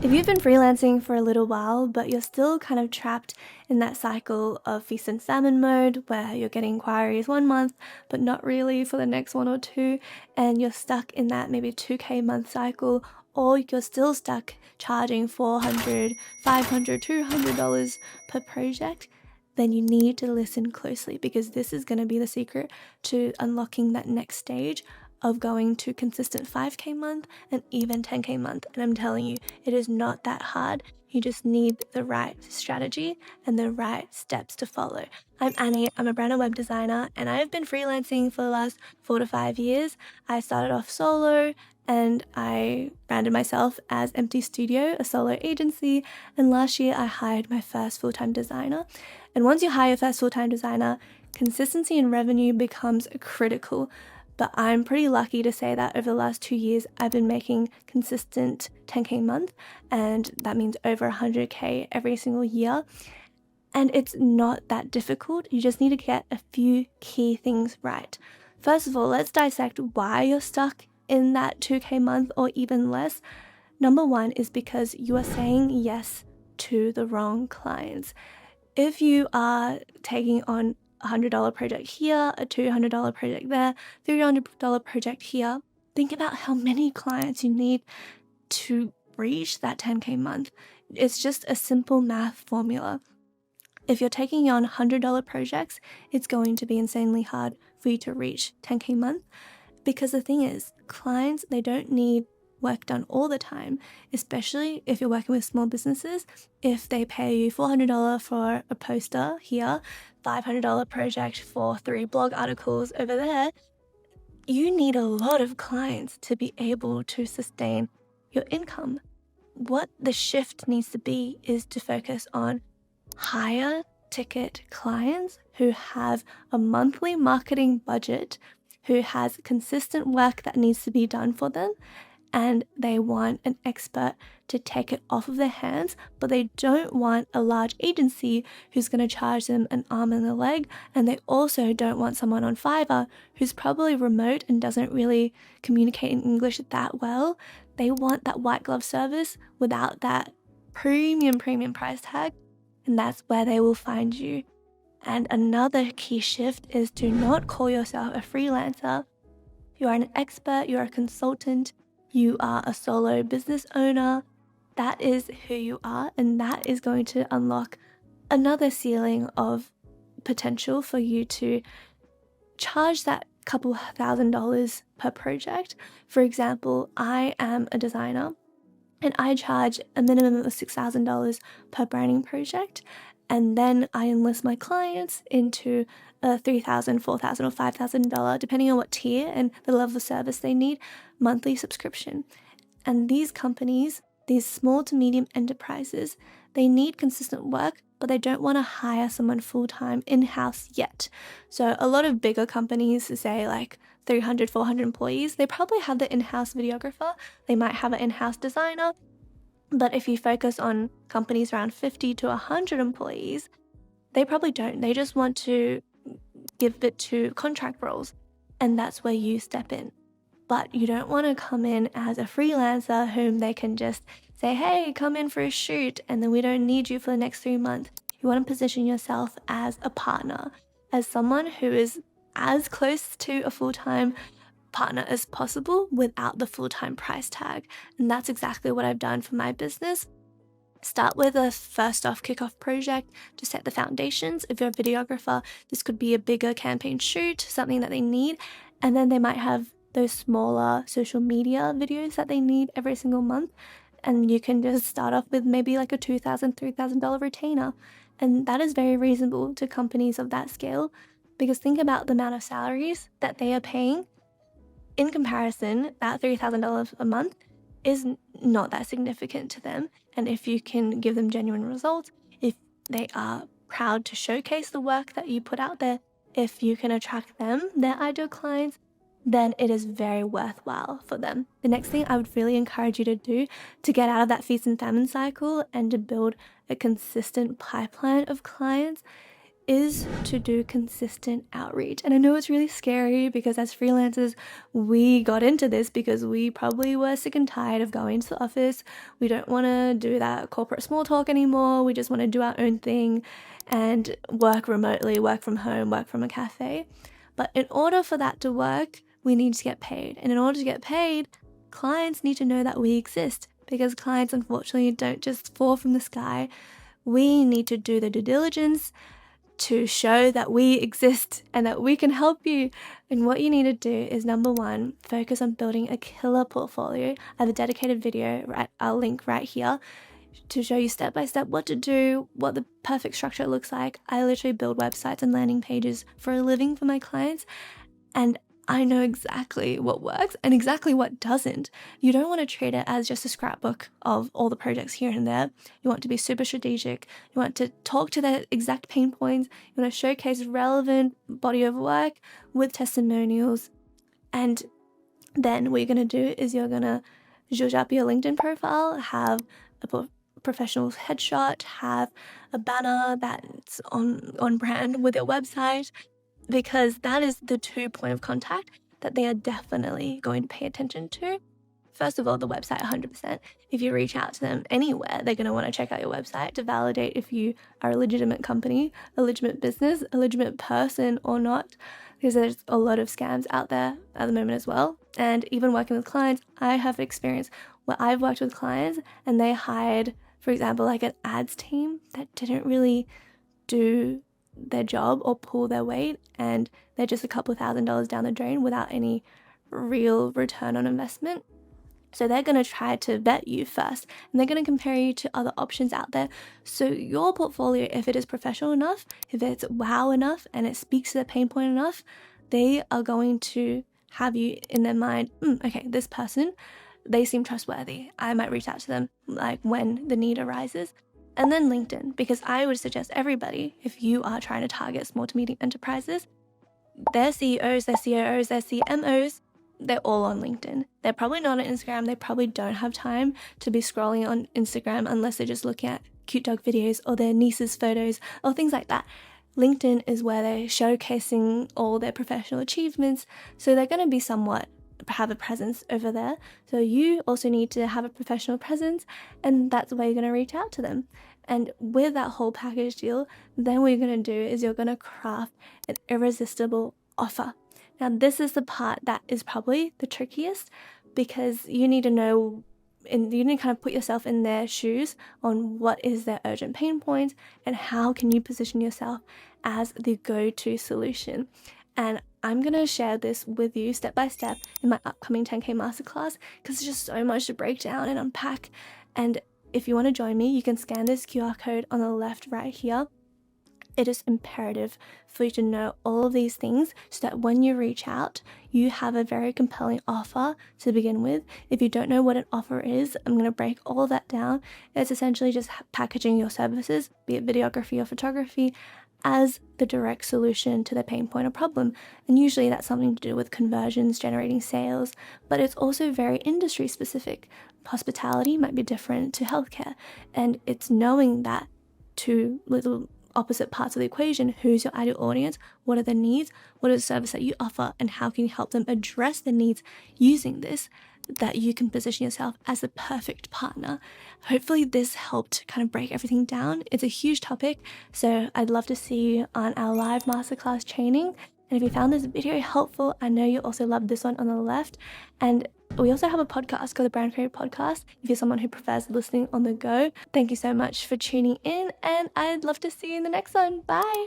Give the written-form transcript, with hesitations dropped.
If you've been freelancing for a little while, but you're still kind of trapped in that cycle of feast and famine mode where you're getting inquiries 1 month, but not really for the next 1 or 2, and you're stuck in that maybe 2K month cycle, or you're still stuck charging $400, $500, $200 per project, then you need to listen closely because this is going to be the secret to unlocking that next stage of going to consistent 5K month and even 10K month. And I'm telling you, it is not that hard. You just need the right strategy and the right steps to follow. I'm Annie, I'm a brand and web designer, and I've been freelancing for the last 4 to 5 years. I started off solo and I branded myself as Empty Studio, a solo agency, and last year I hired my first full-time designer. And once you hire your first full-time designer, consistency in revenue becomes critical. But I'm pretty lucky to say that over the last 2 years, I've been making consistent 10K month, and that means over 100K every single year. And it's not that difficult. You just need to get a few key things right. First of all, let's dissect why you're stuck in that 2K month or even less. Number one is because you are saying yes to the wrong clients. If you are taking on $100 project here, a $200 project there, $300 project here, think about how many clients you need to reach that 10K month. It's just a simple math formula. If you're taking on $100 projects, it's going to be insanely hard for you to reach 10K month, because the thing is, clients, they don't need work done all the time, especially if you're working with small businesses. If they pay you $400 for a poster here, $500 project for 3 blog articles over there, you need a lot of clients to be able to sustain your income. What the shift needs to be is to focus on higher ticket clients who have a monthly marketing budget, who has consistent work that needs to be done for them, and they want an expert to take it off of their hands, but they don't want a large agency who's going to charge them an arm and a leg, and they also don't want someone on Fiverr who's probably remote and doesn't really communicate in English that well. They want that white glove service without that premium price tag, and that's where they will find you. And another key shift is to not call yourself a freelancer. You are an expert, you're a consultant, you are a solo business owner. That is who you are, and that is going to unlock another ceiling of potential for you to charge that couple $1,000s per project. For example, I am a designer and I charge a minimum of $6,000 per branding project, and then I enlist my clients into a $3,000, $4,000 or $5,000, depending on what tier and the level of service they need, monthly subscription. And these companies, these small to medium enterprises, they need consistent work, but they don't want to hire someone full-time in-house yet. So a lot of bigger companies, say like 300, 400 employees, they probably have the in-house videographer, they might have an in-house designer. But if you focus on companies around 50 to 100 employees, they probably don't. They just want to give it to contract roles, and that's where you step in. But you don't want to come in as a freelancer whom they can just say, hey, come in for a shoot, and then we don't need you for the next 3 months. You want to position yourself as a partner, as someone who is as close to a full-time partner as possible without the full-time price tag. And that's exactly what I've done for my business. Start with a first off kickoff project to set the foundations. If you're a videographer, this could be a bigger campaign shoot, something that they need. And then they might have those smaller social media videos that they need every single month. And you can just start off with maybe like a $2,000, $3,000 retainer. And that is very reasonable to companies of that scale, because think about the amount of salaries that they are paying. In comparison, that $3,000 a month is not that significant to them. And if you can give them genuine results, if they are proud to showcase the work that you put out there, if you can attract them, their ideal clients, then it is very worthwhile for them. The next thing I would really encourage you to do to get out of that feast and famine cycle and to build a consistent pipeline of clients is to do consistent outreach. And I know it's really scary because as freelancers, we got into this because we probably were sick and tired of going to the office. We don't want to do that corporate small talk anymore. We just want to do our own thing and work remotely, work from home, work from a cafe. But in order for that to work, we need to get paid. And in order to get paid, clients need to know that we exist, because clients unfortunately don't just fall from the sky. We need to do the due diligence to show that we exist and that we can help you. And what you need to do is, number one, focus on building a killer portfolio. I have a dedicated video, I'll link right here, to show you step by step what to do, what the perfect structure looks like. I literally build websites and landing pages for a living for my clients, and I know exactly what works and exactly what doesn't. You don't want to treat it as just a scrapbook of all the projects here and there. You want to be super strategic. You want to talk to their exact pain points. You want to showcase relevant body of work with testimonials. And then what you're going to do is you're going to zhuzh up your LinkedIn profile, have a professional headshot, have a banner that's on brand with your website, because that is the 2 point of contact that they are definitely going to pay attention to. First of all, the website, 100%. If you reach out to them anywhere, they're going to want to check out your website to validate if you are a legitimate company, a legitimate business, a legitimate person or not, because there's a lot of scams out there at the moment as well. And even working with clients, I have experience where I've worked with clients and they hired, for example, like an ads team that didn't really do their job or pull their weight, and they're just a couple $1,000s down the drain without any real return on investment. So they're going to try to vet you first, and they're going to compare you to other options out there. So your portfolio, if it is professional enough, if it's wow enough and it speaks to their pain point enough, they are going to have you in their mind, okay, this person, they seem trustworthy. I might reach out to them like when the need arises. And then LinkedIn, because I would suggest everybody, if you are trying to target small to medium enterprises, their CEOs, their COOs, their CMOs, they're all on LinkedIn. They're probably not on Instagram. They probably don't have time to be scrolling on Instagram unless they're just looking at cute dog videos or their niece's photos or things like that. LinkedIn is where they're showcasing all their professional achievements, so they're going to be somewhat have a presence over there. So you also need to have a professional presence, and that's where you're going to reach out to them. And with that whole package deal, then what you're going to do is you're going to craft an irresistible offer. Now, this is the part that is probably the trickiest, because you need to know, and you need to kind of put yourself in their shoes on what is their urgent pain points and how can you position yourself as the go-to solution. And I'm going to share this with you step by step in my upcoming 10K Masterclass, because there's just so much to break down and unpack. And if you want to join me, you can scan this QR code on the left right here. It is imperative for you to know all of these things so that when you reach out, you have a very compelling offer to begin with. If you don't know what an offer is, I'm going to break all of that down. It's essentially just packaging your services, be it videography or photography, as the direct solution to their pain point or problem. And usually that's something to do with conversions, generating sales, but it's also very industry specific. Hospitality might be different to healthcare, and it's knowing that two little opposite parts of the equation. Who's your ideal audience? What are their needs? What is the service that you offer? And how can you help them address the needs using this, that you can position yourself as the perfect partner. Hopefully this helped kind of break everything down. It's a huge topic, so I'd love to see you on our live masterclass training. And if you found this video helpful, I know you also loved this one on the left. And we also have a podcast called the Brand Creative Podcast, if you're someone who prefers listening on the go. Thank you so much for tuning in, and I'd love to see you in the next one. Bye.